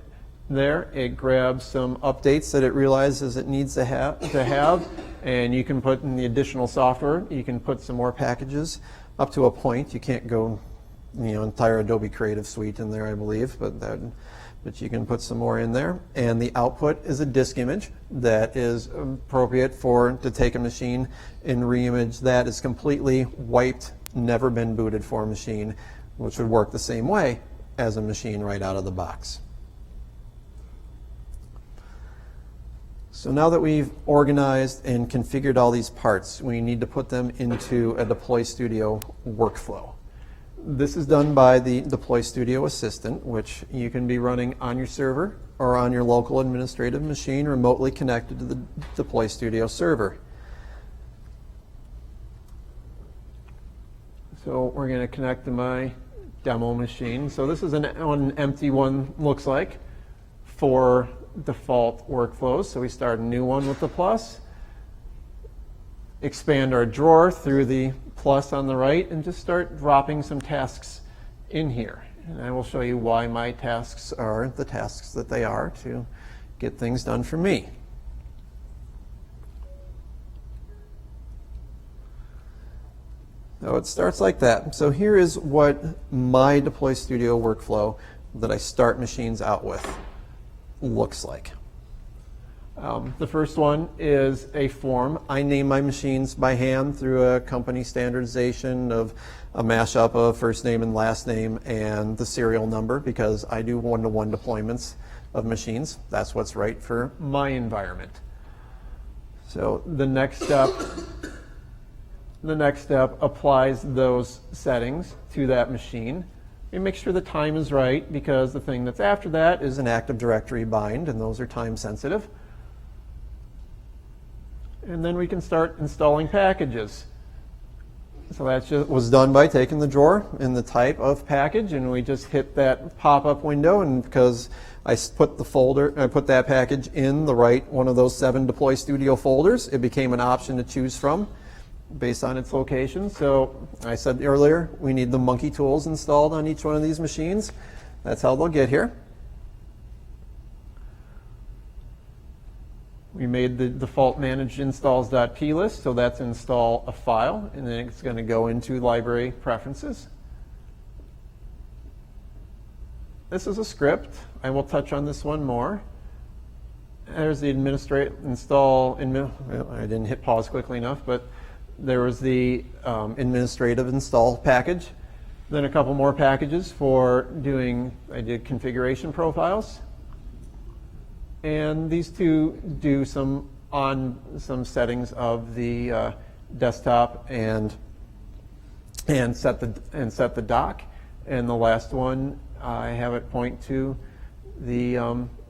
There, it grabs some updates that it realizes it needs to have, and you can put in the additional software. You can put some more packages up to a point. You can't go, entire Adobe Creative Suite in there, I believe, but you can put some more in there. And the output is a disk image that is appropriate to take a machine and reimage that is completely wiped, never been booted for a machine, which would work the same way as a machine right out of the box. So now that we've organized and configured all these parts, we need to put them into a DeployStudio workflow. This is done by the DeployStudio Assistant, which you can be running on your server or on your local administrative machine remotely connected to the DeployStudio server. So we're going to connect to my demo machine. So this is what an empty one looks like for default workflows. So we start a new one with the plus, expand our drawer through the plus on the right, and just start dropping some tasks in here. And I will show you why my tasks are the tasks that they are to get things done for me. So it starts like that. So here is what my DeployStudio workflow that I start machines out with looks like. The first one is a form. I name my machines by hand through a company standardization of a mashup of first name and last name and the serial number, because I do one-to-one deployments of machines. That's what's right for my environment. So the next step applies those settings to that machine. We make sure the time is right, because the thing that's after that is an Active Directory bind, and those are time sensitive. And then we can start installing packages. So that just was done by taking the drawer and the type of package, and we just hit that pop-up window, and because I put that package in the right one of those 7 DeployStudio folders, it became an option to choose from based on its location. So I said earlier, we need the Munki tools installed on each one of these machines. That's how they'll get here. We made the default managedinstalls.plist, so that's install a file, and then it's going to go into library preferences. This is a script. I will touch on this one more. There's the I didn't hit pause quickly enough, but there was the administrative install package. Then a couple more packages for I did configuration profiles. And these two do some settings of the desktop and set the dock. And the last one, I have it point to the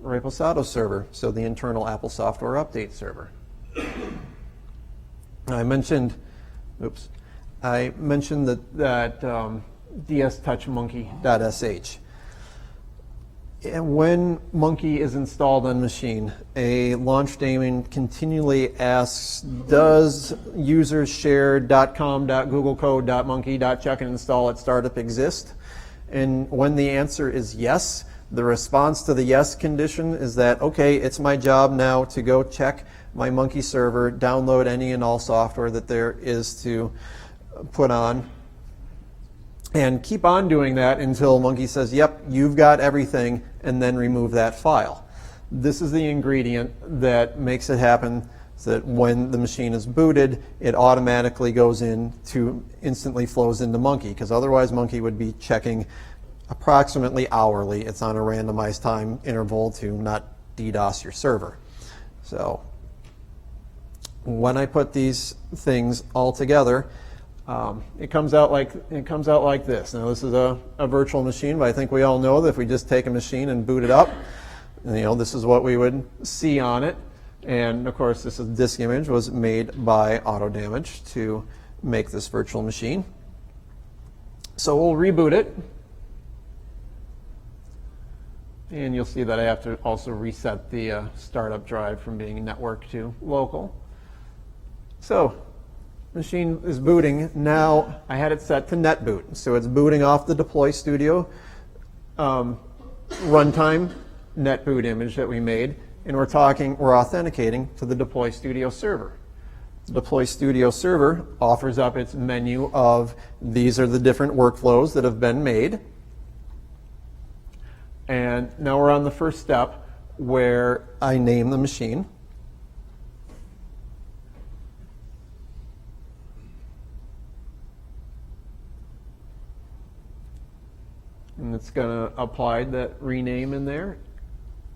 Reposado server, so the internal Apple software update server. I mentioned that ds-touch-munki.sh. And when Munki is installed on machine, a launch daemon continually asks, does users share .com.googlecode.munki.check-and-install at startup exist? And when the answer is yes, the response to the yes condition is that, okay, it's my job now to go check my Munki server, download any and all software that there is to put on, and keep on doing that until Munki says, yep, you've got everything, and then remove that file. This is the ingredient that makes it happen so that when the machine is booted, it automatically goes instantly flows into Munki, because otherwise Munki would be checking approximately hourly. It's on a randomized time interval to not DDoS your server. So when I put these things all together, it comes out like this. Now this is a virtual machine, but I think we all know that if we just take a machine and boot it up, this is what we would see on it. And of course, this image was made by AutoDMG to make this virtual machine. So we'll reboot it, and you'll see that I have to also reset the startup drive from being network to local. So machine is booting. Now I had it set to NetBoot, so it's booting off the DeployStudio runtime NetBoot image that we made, and we're authenticating to the DeployStudio server. The DeployStudio server offers up its menu of these are the different workflows that have been made. And now we're on the first step where I name the machine. And it's going to apply that rename in there.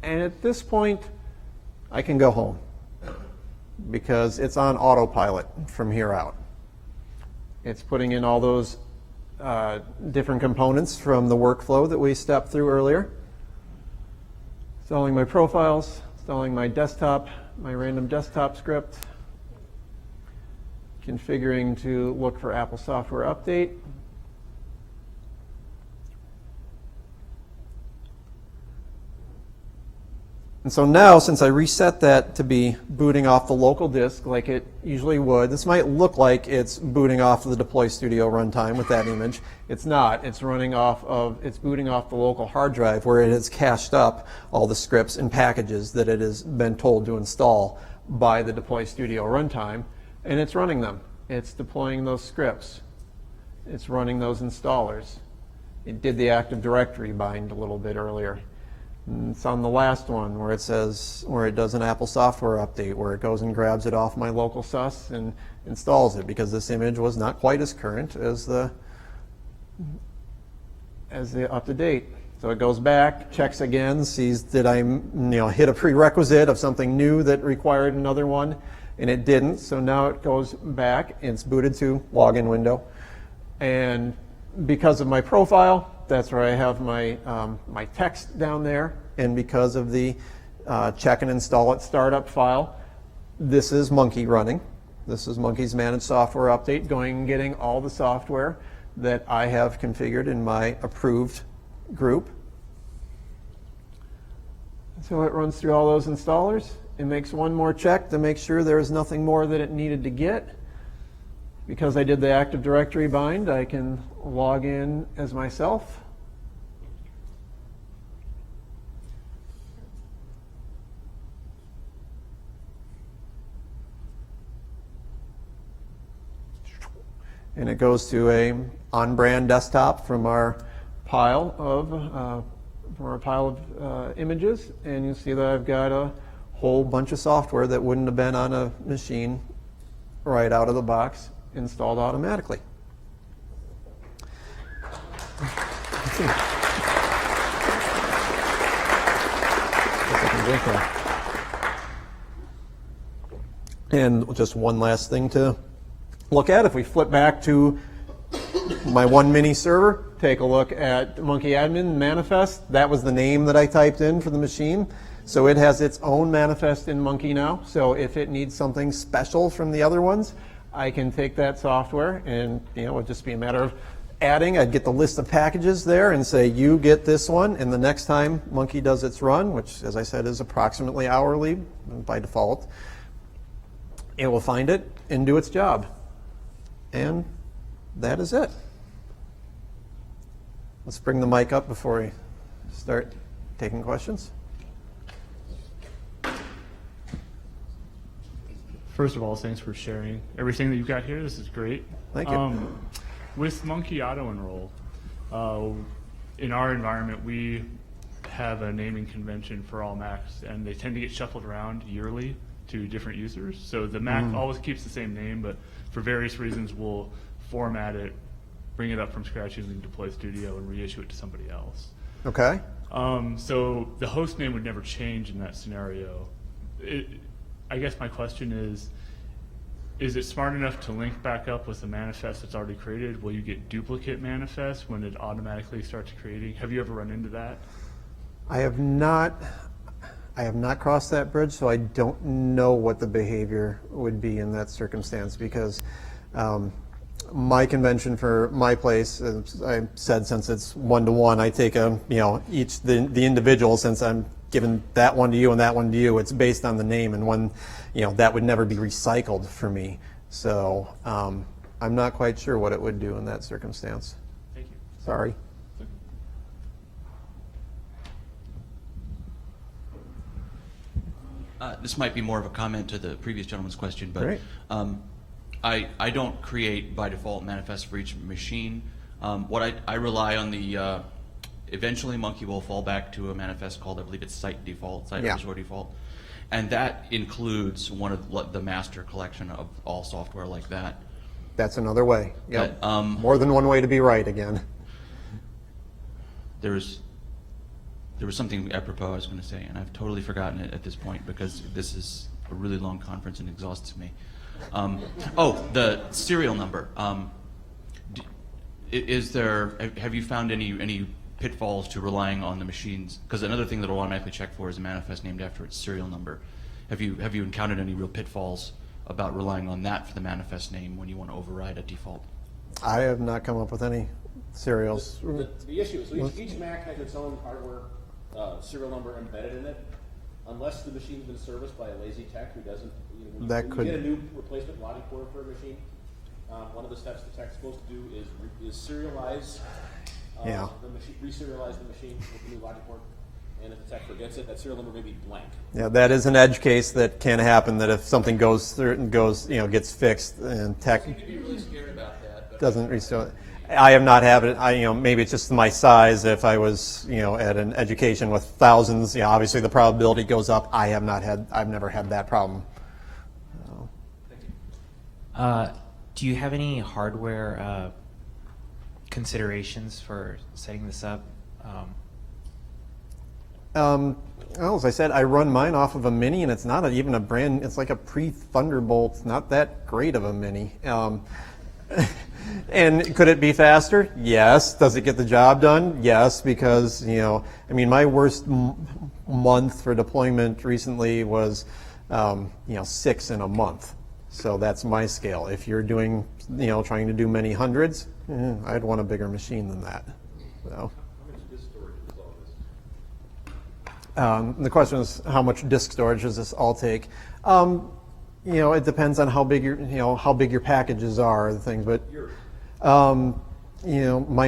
And at this point, I can go home. because it's on autopilot from here out. It's putting in all those different components from the workflow that we stepped through earlier. Installing my profiles, installing my desktop, my random desktop script, configuring to look for Apple Software Update. And so now, since I reset that to be booting off the local disk like it usually would, this might look like it's booting off the DeployStudio runtime with that image. It's not. It's booting off the local hard drive where it has cached up all the scripts and packages that it has been told to install by the DeployStudio runtime, and it's running them. It's deploying those scripts. It's running those installers. It did the Active Directory bind a little bit earlier. And it's on the last one where it says, where it does an Apple Software Update, where it goes and grabs it off my local SUS and installs it, because this image was not quite as current as the up to date. So it goes back, checks again, sees did I hit a prerequisite of something new that required another one, and it didn't. So now it goes back, and it's booted to login window, and because of my profile, that's where I have my my text down there, and because of the check and install it startup file, this is Munki running. This is Munki's managed software update, going and getting all the software that I have configured in my approved group. So it runs through all those installers. It makes one more check to make sure there is nothing more that it needed to get. Because I did the Active Directory bind, I can log in as myself. And it goes to a on-brand desktop from our pile of images, and you see that I've got a whole bunch of software that wouldn't have been on a machine right out of the box, installed automatically. And just one last thing to look at. If we flip back to my one mini server, take a look at munkiadmin manifest. That was the name that I typed in for the machine. So it has its own manifest in Munki now. So if it needs something special from the other ones, I can take that software, and it would just be a matter of adding. I'd get the list of packages there and say, you get this one, and the next time Munki does its run, which as I said is approximately hourly by default, it will find it and do its job. And that is it. Let's bring the mic up before we start taking questions. First of all, thanks for sharing everything that you've got here. This is great. Thank you. With Munki auto-enroll, in our environment, we have a naming convention for all Macs, and they tend to get shuffled around yearly to different users. So the Mac always keeps the same name, but for various reasons, we'll format it, bring it up from scratch using DeployStudio, and reissue it to somebody else. Okay. So the host name would never change in that scenario. I guess my question is it smart enough to link back up with the manifest that's already created? Will you get duplicate manifests when it automatically starts creating? Have you ever run into that? I have not crossed that bridge, so I don't know what the behavior would be in that circumstance, because my convention for my place, as I said, since it's one-to-one, I take each the individual, since I'm giving that one to you and that one to you, it's based on the name, and one, that would never be recycled for me. So I'm not quite sure what it would do in that circumstance. Thank you. Sorry. This might be more of a comment to the previous gentleman's question, but Great. I don't create by default manifests for each machine. What I rely on the eventually Munki will fall back to a manifest called, I believe it's site default, site underscore default, and that includes one of the master collection of all software like that. That's another way. Yep. But, more than one way to be right again. There was something apropos I was going to say, and I've totally forgotten it at this point, because this is a really long conference and exhausts me. Oh, the serial number. Have you found any pitfalls to relying on the machines? Because another thing that will automatically check for is a manifest named after its serial number. Have you encountered any real pitfalls about relying on that for the manifest name when you want to override a default? I have not come up with any serials. The issue is each Mac has its own hardware serial number embedded in it, unless the machine's been serviced by a lazy tech who doesn't. When you get a new replacement logic port for a machine, one of the steps the tech's supposed to do is serialize the machine, reserialize the machine with the new logic port. And if the tech forgets it, that serial number may be blank. Yeah, that is an edge case that can happen. That if something goes through and gets fixed, and tech You could be really scared about that. But doesn't restore it. I have not had it. Maybe it's just my size. If I was, at an education with thousands, obviously the probability goes up. I've never had that problem. Do you have any hardware considerations for setting this up? Well, as I said, I run mine off of a Mini, and it's not even a brand. It's like a pre-Thunderbolt. It's not that great of a Mini. And could it be faster? Yes. Does it get the job done? Yes, because my worst month for deployment recently was 6 in a month. So that's my scale. If you're doing trying to do many hundreds, I'd want a bigger machine than that. So. The question is, how much disk storage does this all take? It depends on how big your packages are, the things. But my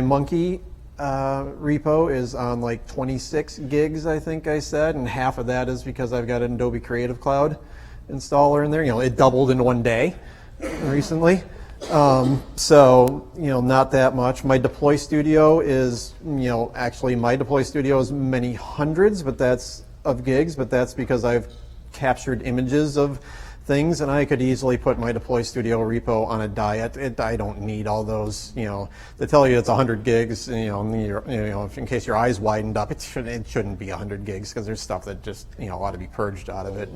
Munki repo is on like 26 gigs, I think I said, and half of that is because I've got an Adobe Creative Cloud installer in there. It doubled in one day recently. So not that much. My DeployStudio is my DeployStudio is many hundreds, but that's of gigs, but that's because I've captured images of things, and I could easily put my DeployStudio repo on a diet. I don't need all those, to tell you it's 100 gigs, in case your eyes widened up, it shouldn't be 100 gigs, because there's stuff that just, ought to be purged out of it.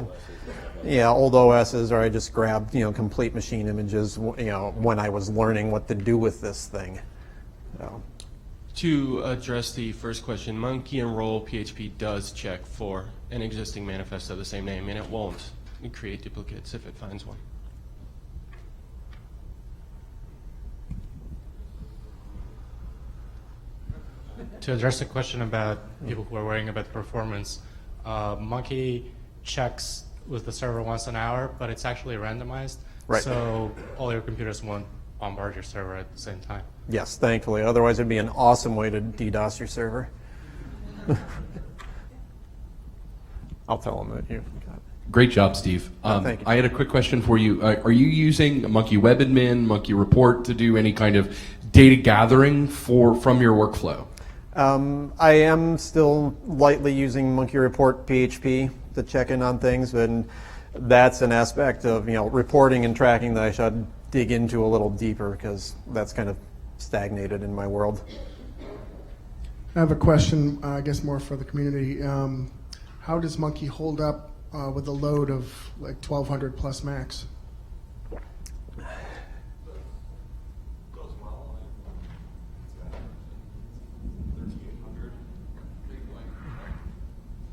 Yeah, old OSs, or I just grabbed, complete machine images, when I was learning what to do with this thing. So. To address the first question, munki-enroll PHP does check for an existing manifest of the same name, and it won't create duplicates if it finds one. To address the question about people who are worrying about the performance, Munki checks with the server once an hour, but it's actually randomized. Right. So all your computers won't bombard your server at the same time. Yes, thankfully. Otherwise, it'd be an awesome way to DDoS your server. I'll tell them that you got it. Great job, Steve. Thank you. I had a quick question for you. Are you using munkiadmin, munki-report to do any kind of data gathering from your workflow? I am still lightly using munki-report PHP to check in on things, but that's an aspect of reporting and tracking that I should dig into a little deeper, because that's kind of stagnated in my world. I have a question, I guess more for the community. How does Munki hold up with a load of like 1,200 plus Macs?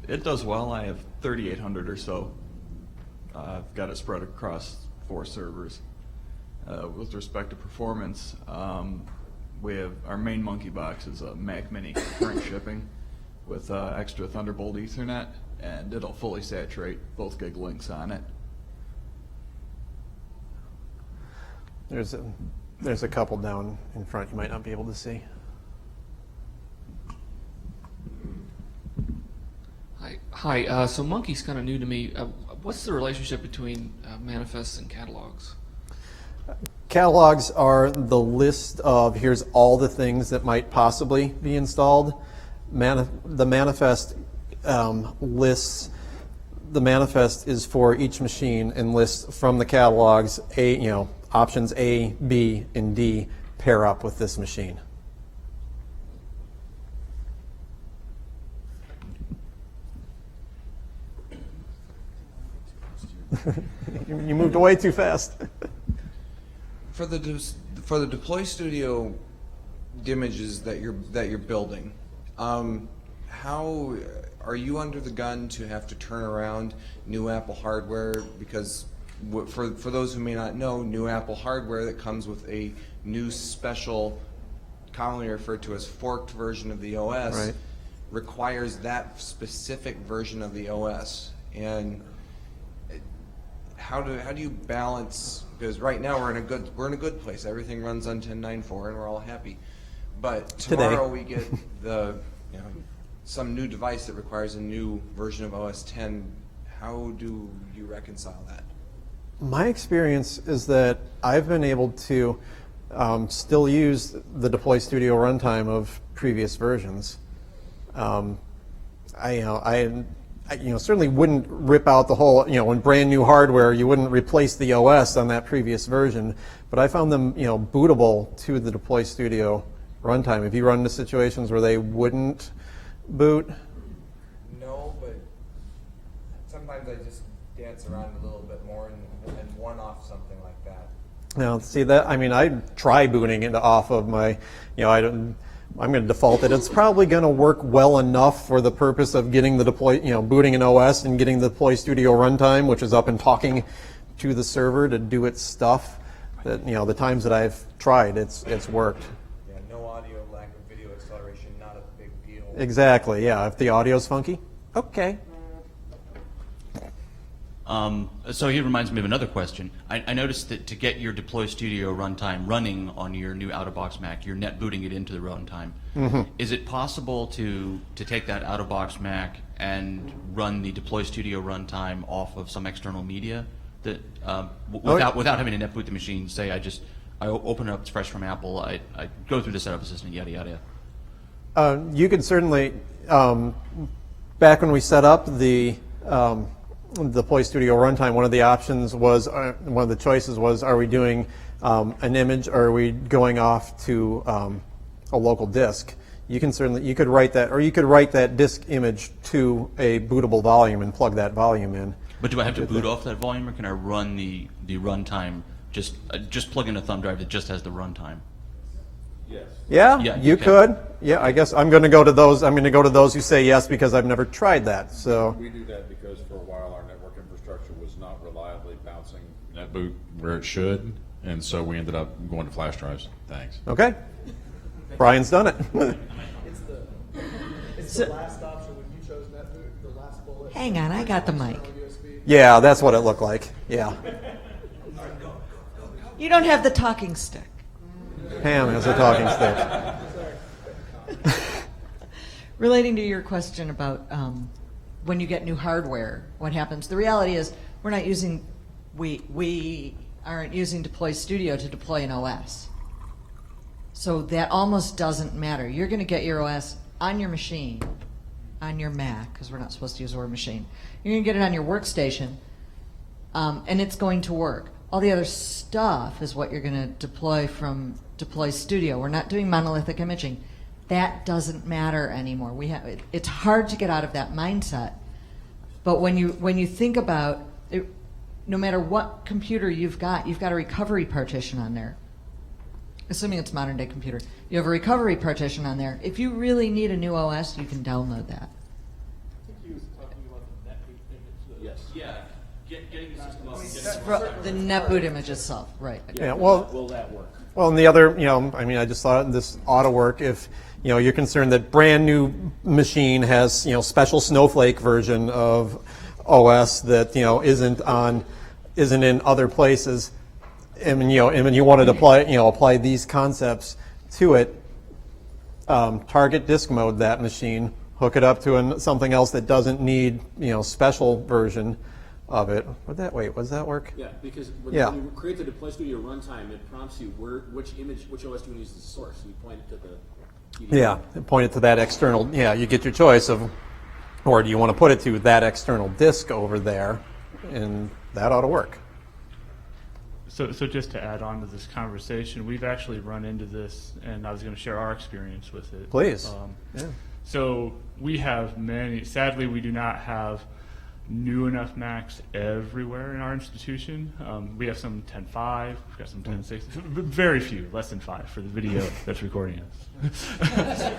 It does well. I have 3,800 or so. I've got it spread across 4 servers. With respect to performance, we have our main Munki box is a Mac Mini current shipping with extra Thunderbolt Ethernet, and it'll fully saturate both gig links on it. There's a couple down in front you might not be able to see. Hi. So Munki's kind of new to me. What's the relationship between manifests and catalogs? Catalogs are the list of here's all the things that might possibly be installed. The manifest lists. The manifest is for each machine and lists from the catalogs options A, B, and D pair up with this machine. You moved away too fast. For the DeployStudio images that you're building, how are you under the gun to have to turn around new Apple hardware? Because for those who may not know, new Apple hardware that comes with a new special, commonly referred to as forked version of the OS, Right. requires that specific version of the OS. And how do you balance? Because right now we're in a good place. Everything runs on 10.9.4 and we're all happy. But tomorrow we get some new device that requires a new version of OS 10. How do you reconcile that? My experience is that I've been able to still use the DeployStudio runtime of previous versions. I certainly wouldn't rip out the whole, when brand new hardware, you wouldn't replace the OS on that previous version, but I found them, bootable to the DeployStudio runtime. Have you run into situations where they wouldn't boot? No, but sometimes I just dance around a little bit more and one off something like that. Now, see that, I try booting it off of my, I'm going to default it. It's probably going to work well enough for the purpose of getting the booting an OS and getting the DeployStudio runtime, which is up and talking to the server to do its stuff. That the times that I've tried, it's worked. Yeah, no audio, lack of video acceleration, not a big deal. Exactly. Yeah. If the audio's funky, okay. So he reminds me of another question. I noticed that to get your DeployStudio runtime running on your new out-of-box Mac, you're net booting it into the runtime. Mm-hmm. Is it possible to take that out-of-box Mac and run the DeployStudio runtime off of some external media that without having to NetBoot the machine? Say I open it up, it's fresh from Apple, I go through the setup assistant, yada yada yada. You could certainly, back when we set up the DeployStudio runtime, one of the options was, one of the choices was, are we doing an image or are we going off to a local disk? You could write that, or you could write that disk image to a bootable volume and plug that volume in. But do I have to boot off that volume, or can I run the runtime, just plug in a thumb drive that just has the runtime? Yes. Yeah, Yeah, you you can. could. Yeah, I guess I'm going to go to those. I'm going to go to those who say yes because I've never tried that. So We do that because for a while our network infrastructure was not reliably bouncing NetBoot where it should, and so we ended up going to flash drives. Thanks. okay, Brian's done it. It's the last option when you chose NetBoot, the last bullet. Hang on, I got the mic. USB. Yeah, that's what it looked like. Yeah, You don't have the talking stick. Pam has a talking stick. Relating to your question about when you get new hardware, what happens? The reality is we aren't using DeployStudio to deploy an OS. So that almost doesn't matter. You're going to get your OS on your machine, on your Mac, because we're not supposed to use the word machine. You're going to get it on your workstation, and it's going to work. All the other stuff is what you're going to deploy from DeployStudio. We're not doing monolithic imaging. That doesn't matter anymore. It's hard to get out of that mindset. But when you think about it, no matter what computer you've got a recovery partition on there. Assuming it's a modern day computer, you have a recovery partition on there. If you really need a new OS, you can download that. I think he was talking about the NetBoot image. Yes. Yeah, getting the system up. The NetBoot image itself, right? Yeah, well, Will that work? Well, and the other, I just thought this ought to work if, you're concerned that brand new machine has, special snowflake version of OS that, isn't in other places. And you wanted to apply these concepts to it, target disk mode that machine, hook it up to something else that doesn't need special version of it. Would that work? Yeah, because when you create the DeployStudio runtime, it prompts you which OS do you use as a source. You point it to the PD. Yeah, point it to that external. Yeah, you get your choice of, or do you want to put it to that external disk over there, and that ought to work. So just to add on to this conversation, we've actually run into this, and I was going to share our experience with it. Please. So we have sadly we do not have new enough Macs everywhere in our institution. We have some 10.5, we've got some 10.6, very few, less than 5 for the video that's recording us.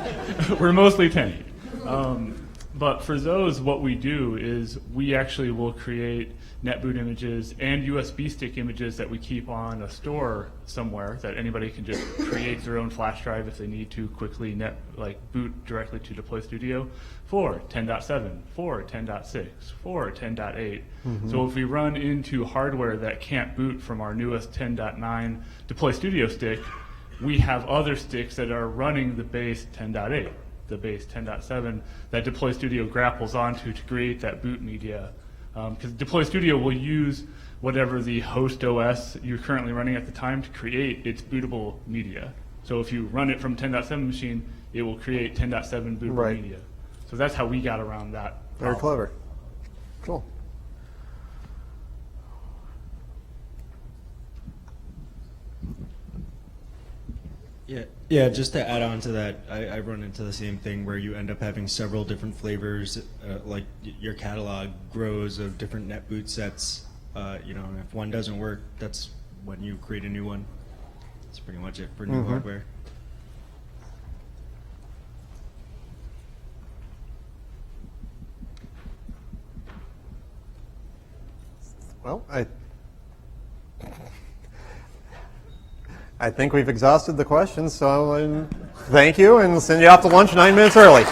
We're mostly 10.8. But for those, what we do is we actually will create NetBoot images and USB stick images that we keep on a store somewhere that anybody can just create their own flash drive if they need to quickly boot directly to DeployStudio for 10.7, for 10.6, for 10.8. So if we run into hardware that can't boot from our newest 10.9 DeployStudio stick, we have other sticks that are running the base 10.8. The base 10.7 that DeployStudio grapples onto to create that boot media. Because DeployStudio will use whatever the host OS you're currently running at the time to create its bootable media. So if you run it from 10.7 machine, it will create 10.7 bootable media. So that's how we got around that. Very clever. Cool. Yeah. Just to add on to that, I run into the same thing where you end up having several different flavors. Like your catalog grows of different NetBoot sets. And if one doesn't work, that's when you create a new one. That's pretty much it for new hardware. Well, I think we've exhausted the questions, so thank you, and send you off to lunch 9 minutes early.